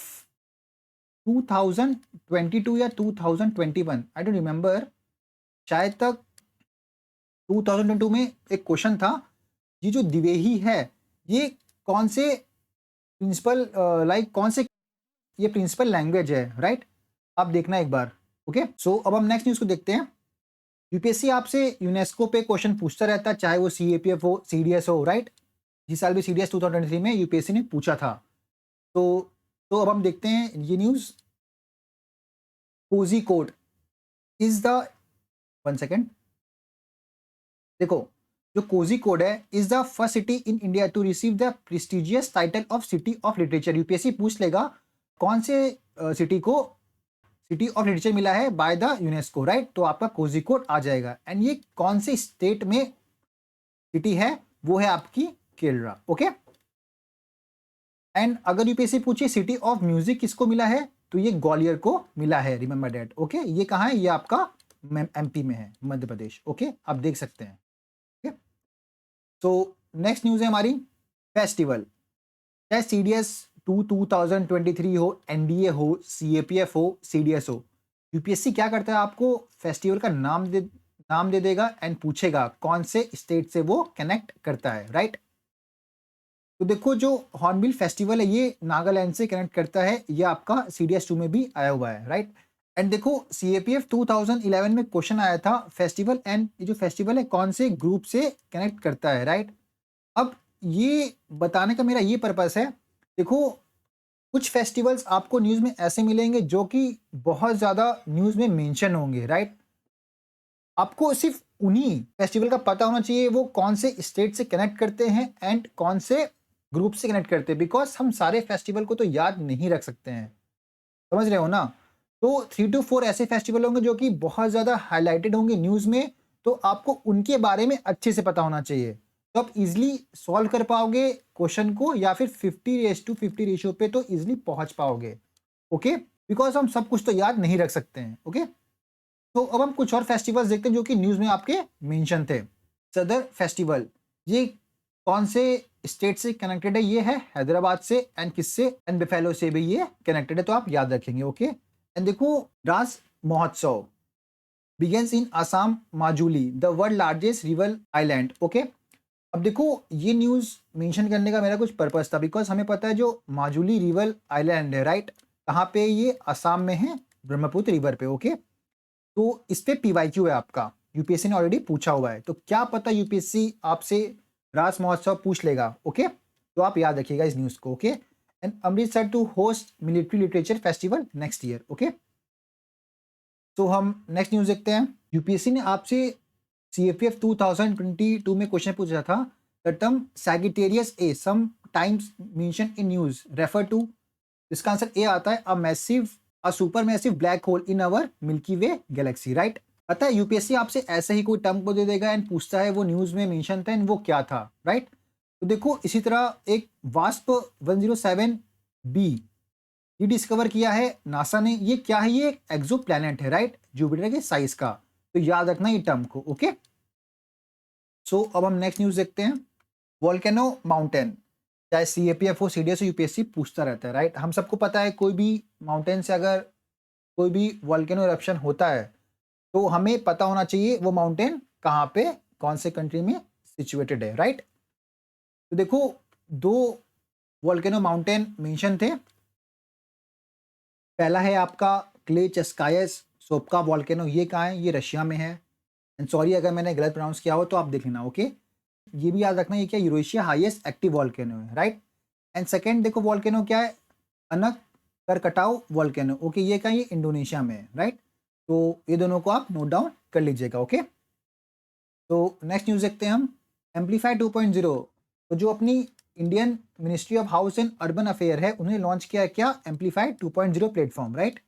2022 या 2021, आई डोंट रिमेंबर, शायद तक 2022 में एक क्वेश्चन था, ये जो द्विवेही है ये कौन से प्रिंसिपल, लाइक कौन से, ये प्रिंसिपल लैंग्वेज है, राइट? आप देखना एक बार, ओके? सो अब हम नेक्स्ट न्यूज को देखते हैं। यूपीएससी आपसे यूनेस्को पे क्वेश्चन पूछता रहता है, चाहे वो CAPF हो, CDS हो, राइट? जिस साल भी CDS 2023 में यूपीएससी ने पूछा था। तो अब हम देखते हैं ये news. Kozhikode is the, 1 second, देखो, जो कोजी कोड है is the first city in India to receive the prestigious title of city of literature. UPSC पूछ लेगा कौन से सिटी को सिटी ऑफ लिटरेचर मिला है बाय द यूनेस्को, राइट? तो आपका कोजी कोड आ जाएगा। एंड ये कौन से स्टेट में सिटी है? वो है आपकी केरला, ओके? एंड अगर यूपीएससी पूछे सिटी ऑफ म्यूजिक किसको मिला है, तो ये ग्वालियर को मिला है, रिमेंबर दैट। ओके, ये कहाँ है? ये आपका एमपी में है, मध्य प्रदेश। ओके, आप देख सकते हैं। ओके, तो नेक्स्ट न्यूज़ है हमारी फेस्टिवल। चाहे सीडीएस 2023 हो, एनडीए हो, सीएपीएफ हो, सीडीएस हो, यूपीएससी क्या करता है? आपको फेस्टिवल का नाम दे देगा एंड पूछेगा कौन से स्टेट से वो कनेक्ट करता है, राइट? तो देखो, जो हॉर्नबिल फेस्टिवल है ये नागालैंड से कनेक्ट करता है, ये आपका सीडीएस 2 में भी आया हुआ है, राइट? एंड देखो, सीएपीएफ 2011 में क्वेश्चन आया था फेस्टिवल, एंड ये जो फेस्टिवल है कौन से ग्रुप से कनेक्ट करता है, राइट? अब ये बताने का मेरा ये पर्पस है, देखो कुछ फेस्टिवल्स आपको न्यूज़ में ऐसे मिलेंगे जो कि बहुत ज़्यादा न्यूज़ में मेंशन होंगे, राइट? आपको सिर्फ उन्हीं फेस्टिवल का पता होना चाहिए वो कौन से स्टेट से कनेक्ट करते हैं एंड कौन से ग्रुप से कनेक्ट करते हैं, बिकॉज हम सारे फेस्टिवल को तो याद नहीं रख सकते हैं, समझ रहे हो ना? तो 3 to 4 ऐसे फेस्टिवल होंगे जो कि बहुत ज़्यादा हाईलाइटेड होंगे न्यूज़ में, तो आपको उनके बारे में अच्छे से पता होना चाहिए, तो आप इजीली सॉल्व कर पाओगे क्वेश्चन को, या फिर 50:50 रेशियो पे तो इजीली पहुंच पाओगे। ओके, बिकॉज हम सब कुछ तो याद नहीं रख सकते हैं। ओके, तो अब हम कुछ और फेस्टिवल्स देखते हैं जो कि न्यूज़ में आपके मेंशन थे। सदर फेस्टिवल, ये कौन से स्टेट से कनेक्टेड है? ये है हैदराबाद से, एंड किससे? एंड बिफेलो से भी ये कनेक्टेड है, तो आप याद रखेंगे। ओके, एंड देखो, रास महोत्सव begins in Assam Majuli, the world largest river island. Okay, अब देखो, ये न्यूज़ मेंशन करने का मेरा कुछ पर्पस था, बिकॉज हमें पता है जो माजुली रिवर आइलैंड है, राइट, कहाँ पे? ये असम में है, ब्रह्मपुत्र रिवर पे। ओके, तो इस पे पीवाईक्यू है आपका, यूपीएससी ने ऑलरेडी पूछा हुआ है, तो क्या पता यूपीएससी आपसे रास महोत्सव पूछ लेगा। ओके, तो आप याद रखिएगा इस न्यूज़ को। Okay, and Amritsar to host military literature festival next year. Okay, तो हम नेक्स्ट न्यूज़ देखते हैं। यूपीएससी ने आपसे सीएपीएफ 2022 में क्वेश्चन पूछा था, the term Sagittarius A sometimes mention in news refer to, इसका आंसर ए आता है, a super massive black hole in our Milky Way galaxy, right? पता है यूपीएससी आपसे ऐसे ही कोई टर्म को दे देगा एंड पूछता है वो न्यूज़ में मेंशन था एंड वो क्या था, राइट? तो देखो, इसी तरह एक वास्प 107 बी ये डिस्कवर किया है नासा ने। ये क्या है? ये एक एक्सो प्लैनेट है, राइट, जुपिटर के साइज का, तो याद रखना ये टर्म को। ओके, सो अब हम नेक्स्ट न्यूज़ देखते हैं। वोल्केनो माउंटेन, चाहे सीएपीएफ हो, सीडीएस हो, यूपीएससी पूछता रहता है, राइट? हम सबको पता है कोई भी माउंटेन से अगर कोई भी वोल्केनो इरप्शन होता है तो हमें पता होना चाहिए वो माउंटेन कहाँ पे, कौन से कंट्री में सिचुएटेड है, राइट? तो देखो, 2 वोल्केनो माउंटेन मेंशन थे। पहला है आपका क्लेचस्कायस सोपका वोल्केनो, ये कहाँ है? ये रशिया में है, एंड सॉरी अगर मैंने गलत प्रोनाउंस किया हो तो आप देख लेना। ओके, ये भी याद रखना, ये क्या? यूरेशिया हाईएस्ट एक्टिव वोल्केनो है, राइट? एंड सेकंड देखो वोल्केनो क्या है? अनक करकटाव वोल्केनो। ओके, ये कहाँ? ये इंडोनेशिया में है, राइट? तो ये दोनों को आप नोट डाउन कर लीजिएगा। ओके, तो नेक्स्ट न्यूज़ देखते हैं हम। एम्पलीफाई 2.0, तो जो अपनी Indian ministry of house and urban affair है उन्हें लॉन्च किया है क्या? Amplify 2.0 platform, right?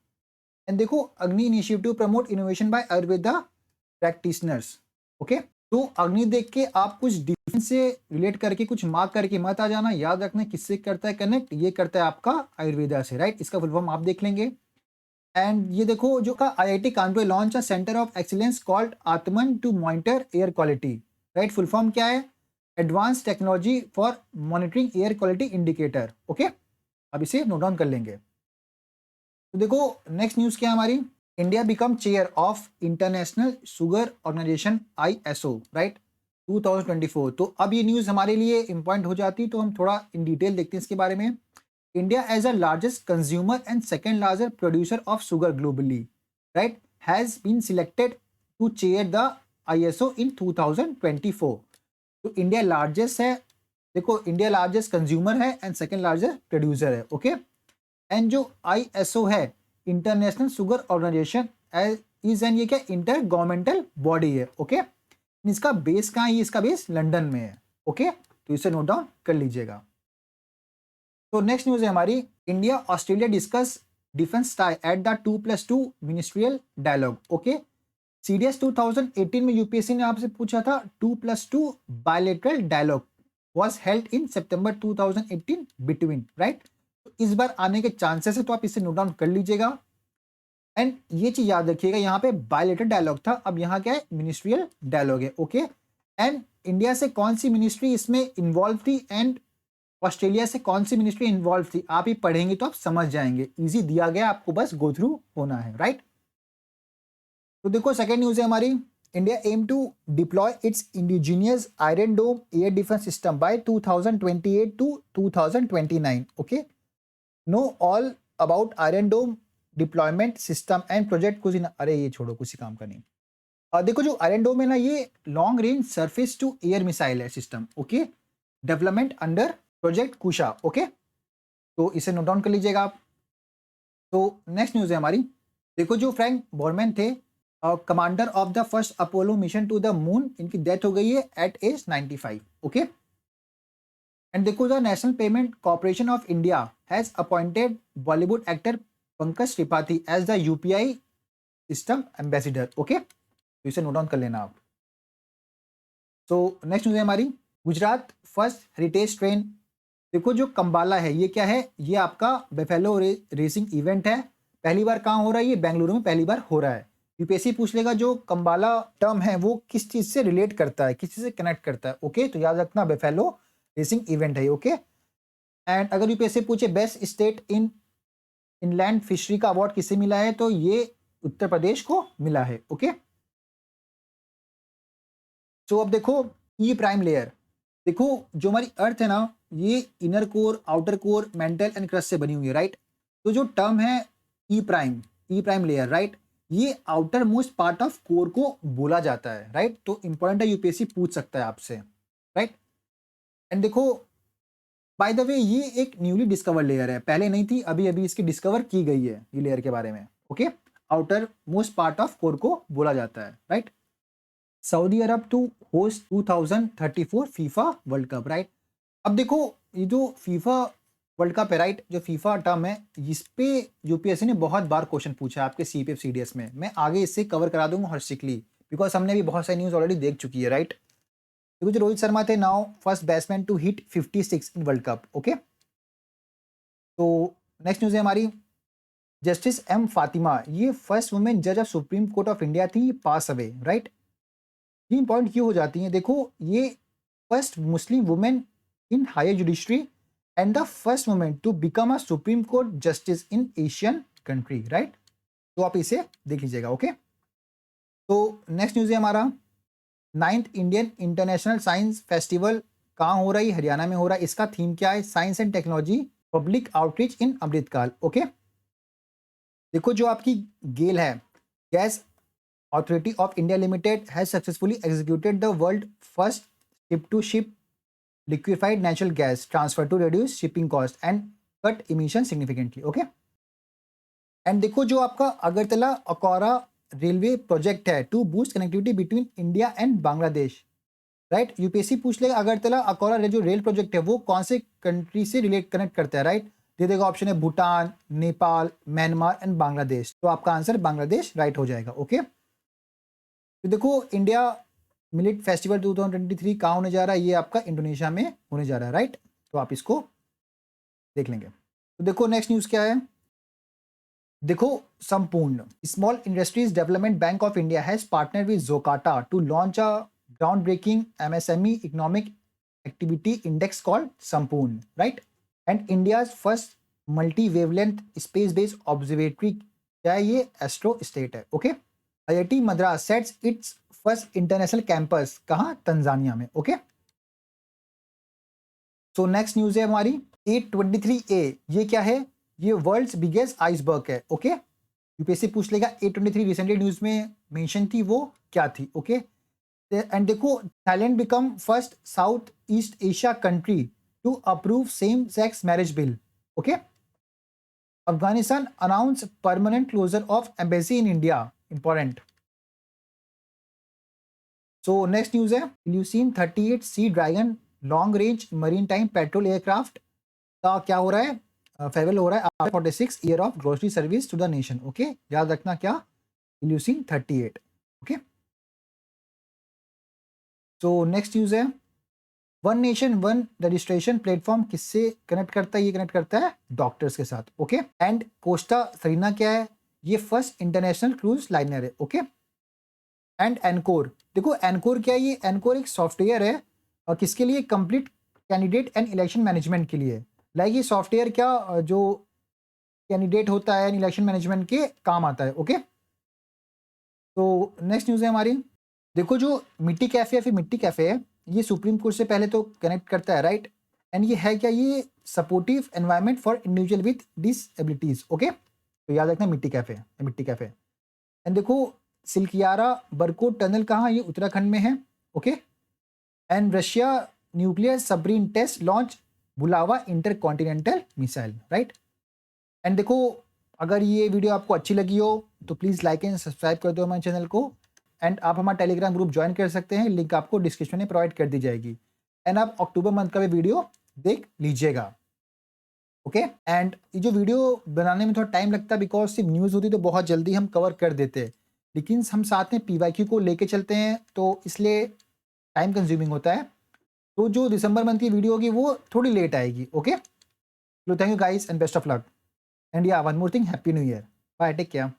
एंड देखो, Agni initiative promote innovation by Ayurveda practitioners. Okay, तो अग्नि देख के आप कुछ डिफेंस से रिलेट करके कुछ मार्क करके मत आ जाना, याद रखना किससे करता है कनेक्ट? ये करता है आपका आयुर्वेदा से, राइट? इसका फुल फॉर्म आप देख लेंगे। एंड ये देखो, जो का IIT Kanpur launch a centre of excellence called ATMAN to monitor air quality, right? Full form क्या है? Advance technology for monitoring air quality indicator. Okay, अब इसे नोट डाउन कर लेंगे। तो देखो, नेक्स्ट न्यूज़ क्या है हमारी? India become chair of International sugar Organization ISO, right, 2024। तो अब ये न्यूज़ हमारे लिए इंपॉर्टेंट हो जाती, तो हम थोड़ा इन डिटेल देखते हैं इसके बारे में। India as a largest consumer and second largest producer of sugar globally, right, has been selected to chair the ISO in 2024। तो इंडिया लार्जेस्ट है, देखो इंडिया लार्जेस्ट कंज्यूमर है एंड सेकेंड लार्जेस्ट प्रोड्यूसर है। ओके, एंड जो आईएसओ है international sugar organization is an, ये क्या? इंटर गवर्नमेंटल बॉडी है। ओके, इसका बेस कहाँ है? ये इसका बेस लंदन में है। ओके, तो इसे नोट डाउन कर लीजिएगा। तो नेक्स्ट न्यूज़ है हमारी, India Australia discuss defence tie at the 2+2 ministerial dialogue. Okay, CDS 2018 में यूपीएससी ने आपसे पूछा था 2+2 bilateral dialogue was held in September 2018 between, right? तो इस बार आने के चांसेस है, तो आप इसे नोट डाउन कर लीजिएगा। एंड ये चीज याद रखिएगा, यहाँ पे बायलेटरल डायलॉग था, अब यहाँ क्या है, मिनिस्ट्रियल डायलॉग है। ओके, एंड इंडिया से कौन सी मिनिस्ट्री इसमें इन्वॉल्व थी एंड ऑस्ट्रेलिया से कौन सी मिनिस्ट्री इन्वॉल्व थी, आप ही पढ़ेंगे तो आप समझ जाएंगे। इजी दिया गया, आपको बस गो थ्रू होना है, राइट। तो देखो सेकेंड न्यूज है हमारी, India aim to deploy its indigenous Iron Dome air defence system by 2028 to 2029। Okay, know all about Iron Dome deployment system and project कुछ अरे ये छोड़ो, कुछ काम का नहीं। देखो जो आयरन डोम है ना, ये long range surface to air missile है system. Okay, development under project Kusha. Okay, तो इसे नोट डाउन कर लीजिएगा आप। तो नेक्स्ट न्यूज है हमारी, देखो जो फ्रैंक बोरमैन थे, commander of the first Apollo mission to the moon, इनकी डेथ हो गई है एट एज 95। ओके, एंड देखो the National Payment Corporation of India has appointed Bollywood actor Pankaj Tripathi as the UPI system ambassador. Okay, तो इसे नोट डाउन कर लेना आप। तो नेक्स्ट न्यूज है हमारी, गुजरात फर्स्ट हेरिटेज ट्रेन। देखो जो कंबाला है, ये क्या है, ये आपका बेफेलो रेसिंग इवेंट है। पहली बार कहाँ हो रहा है, ये बेंगलुरु में पहली बार हो रहा है। यूपीएससी पूछ लेगा जो कंबाला टर्म है वो किस चीज से रिलेट करता है, किस चीज से कनेक्ट करता है। ओके, तो याद रखना बेफेलो रेसिंग इवेंट है। ओके, एंड अगर यूपीएससी पूछे best state in inland fishery का अवार्ड किसे मिला है, तो ये उत्तर प्रदेश को मिला है। ओके, तो अब देखो ई प्राइम लेयर, देखो जो हमारी अर्थ है ना, ये inner core, outer core, mental and crust से बनी हुई है, राइट। तो जो टर्म है ई प्राइम लेयर, राइट, ये outer most part of core को बोला जाता है, राइट। तो इंपॉर्टेंट है, यूपीएससी पूछ सकता है आपसे, राइट। एंड देखो बाय द वे, ये एक न्यूली डिस्कवर्ड लेयर है, पहले नहीं थी, अभी अभी इसकी डिस्कवर की गई है ये लेयर के बारे में। Okay, outer most part of core को बोला जाता है, right. Saudi Arabia to host 2034 FIFA World Cup, right. अब देखो ये जो फीफा वर्ल्ड कप है, राइट, जो फीफा टर्म है, इस पे यूपीएससी ने बहुत बार क्वेश्चन पूछा है आपके सीपीएफ सीडीएस में। मैं आगे इससे कवर करा दूंगा हॉलिस्टिकली, बिकॉज हमने भी बहुत सारी न्यूज ऑलरेडी देख चुकी है, राइट। देखो जो रोहित शर्मा थे, now first batsman to hit 56 in World Cup. Okay, तो नेक्स्ट न्यूज है हमारी, जस्टिस एम फातिमा, ये फर्स्ट वुमेन जज of Supreme Court of India थी, पास अवे, राइट। ये इंपॉर्टेंट क्यों हो जाती हैं, देखो ये first Muslim women in higher judiciary and the first women to become a Supreme Court justice in Asian country, right. तो आप इसे देख लीजिएगा। ओके, तो नेक्स्ट न्यूज है हमारा, 9th Indian international science festival कहाँ हो रहा है, हरियाणा में हो रहा है। इसका थीम क्या है, science and technology public outreach in Amrit Kaal. Okay, देखो जो आपकी गेल है, gas Authority of India Limited has successfully executed the world first ship-to-ship liquefied natural gas transfer to reduce shipping cost and cut emission significantly. Okay? And देखो जो आपका अगरतला अकौरा रेलवे प्रोजेक्ट है to boost connectivity between India and Bangladesh, right. UPSC पूछ लेगा अगरतला अकौरा जो रेल प्रोजेक्ट है वो कौन से कंट्री से रिलेट कनेक्ट करता है, राइट। दे देगा ऑप्शन है भूटान, नेपाल, म्यांमार एंड बांग्लादेश। तो आपका आंसर बांग्लादेश राइट हो जाएगा। ओके, तो देखो इंडिया मिलिट फेस्टिवल 2023 कहाँ होने जा रहा है, ये आपका इंडोनेशिया में होने जा रहा है, राइट। तो आप इसको देख लेंगे। तो देखो नेक्स्ट न्यूज़ क्या है, देखो Sampoorna small industries development bank of India has partner with Jocata to launch a ground breaking MSME economic activity index called Sampoorna, right. And India first multi wavelength space based observatory क्या है, ये एस्ट्रो स्टेट है। Okay, IIT Madras sets its first international campus कहाँ, तंजानिया में। ओके, सो नेक्स्ट न्यूज है हमारी, 823A, ये क्या है, ये वर्ल्ड्स बिगेस्ट आइसबर्ग है। ओके, यूपीएससी पूछ लेगा 823 रिसेंटली न्यूज में मेंशन थी, वो क्या थी। ओके, एंड देखो Thailand become first South East Asia country to approve same sex marriage bill. Okay, Afghanistan announce permanent closure of embassy in India, important. So next news है, Ilyushin 38C Dragon long range maritime patrol aircraft का क्या हो रहा है, फेयरवेल हो रहा है after 46 year of glorious service to the nation. Okay, याद रखना क्या, Ilyushin 38। Okay, so next news है, one nation one registration platform किससे कनेक्ट करता है? ये कनेक्ट करता है डॉक्टर्स के साथ, ओके। एंड कोस्टा सरीना क्या है? ये फर्स्ट इंटरनेशनल क्रूज लाइनर है, ओके। एंड एनकोर, देखो एनकोर क्या है? ये एनकोर एक सॉफ्टवेयर है और किसके लिए? Complete candidate and election management के लिए। लाइक ये सॉफ्टवेयर क्या जो कैंडिडेट होता है इलेक्शन मैनेजमेंट के काम आता है, ओके। तो नेक्स्ट न्यूज़ है हमारी, देखो जो मिट्टी कैफ़े या फिर मिट्टी कैफ़े है, ये सुप्रीम कोर्ट से पहले तो कनेक्ट करता है, राइट। एंड ये है क्या? ये supportive environment for individual with डिसएबिलिटीज, okay. तो याद रखना मिट्टी कैफ़े, मिट्टी कैफ़े। एंड देखो सिल्कियारा बरकोट टनल कहाँ? ये उत्तराखंड में है, okay. And Russia nuclear submarine test launch Bulava intercontinental missile, right. And देखो अगर ये वीडियो आपको अच्छी लगी हो तो प्लीज़ लाइक एंड सब्सक्राइब कर दो हमारे चैनल को। एंड आप हमारा टेलीग्राम ग्रुप ज्वाइन कर सकते हैं, लिंक आपको डिस्क्रिप्शन में प्रोवाइड कर दी जाएगी। एंड आप अक्टूबर मंथ का भी वीडियो देख लीजिएगा, ओके। एंड ये जो वीडियो बनाने में थोड़ा टाइम लगता है बिकॉज सिर्फ न्यूज़ होती तो बहुत जल्दी हम कवर कर देते, लेकिन हम साथ में PYQ को लेके चलते हैं तो इसलिए टाइम कंज्यूमिंग होता है। तो जो दिसंबर मंथ की वीडियो होगी वो थोड़ी लेट आएगी, ओके। तो thank you guys and best of luck. And yeah one more thing, happy new year, bye, take care.